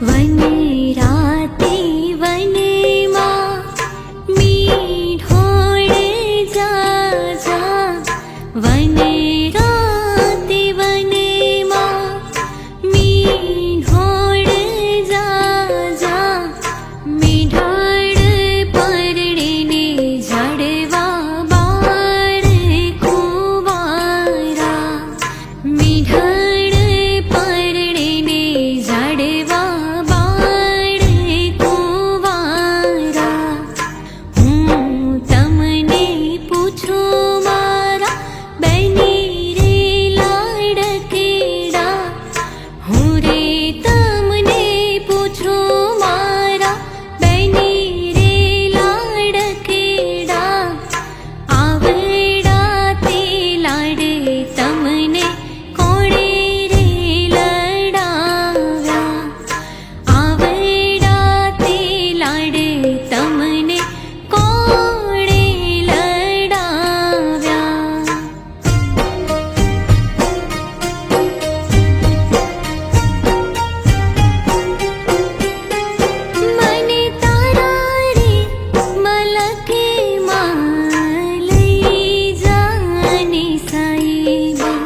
વને રાતે વને માં મીઠોડે જા જા વને રાતે વને માં મીઠોડે જા જા મીઠાડ પરડીને ઝાડવા બાળ કુંવારા મીઠાડ પરડીને ઝાડવા બાળ કુંવારા હું તમને પૂછું મારા બેની રે લાડકેડા હું રે તમને પૂછું મારા બેની રે લાડકેડા આવડા તે લાડે તમને કોણે રે લડાવ્યા આવડા તે લાડે તમને કોણે લડાવ્યા મને તારા રે મલકે માં લઈ જાને સાઈબા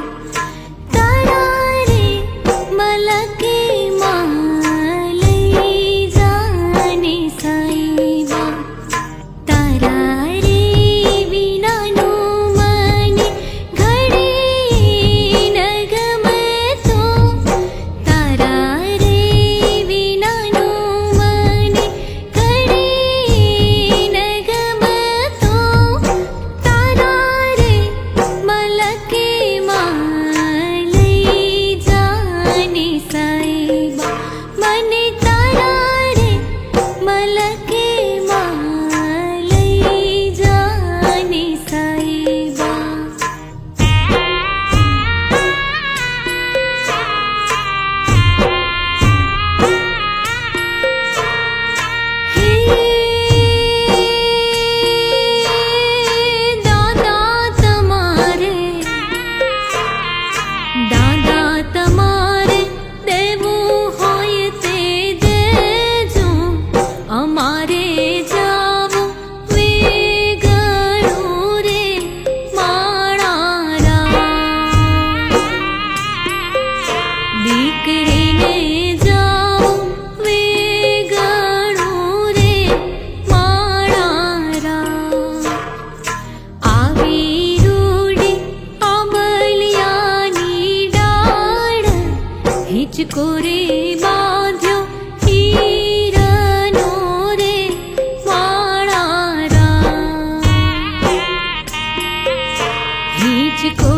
તારા રે મલકે માં લઈ જાને સાઈબા તારા રે વિનાનું મને ઘડે ન ગમતો તારા રે વિનાનું મને ઘડે ન ગમતો તારા રે મલકે માં લઈ જાને સાઈબા મને તારા રે મલકે માં લઈ જાને સાઈબા હે દાદા તમારે દેવું હોય તે દેજો અમારે જાવું વેગળું રે માણારા દીકરીને જાવું વેગળું રે માણારા આવી રૂડી આંબલિયાની ડાળ હિંચકો રે બાંધ્યો હીરનો રે માણારા હિંચકો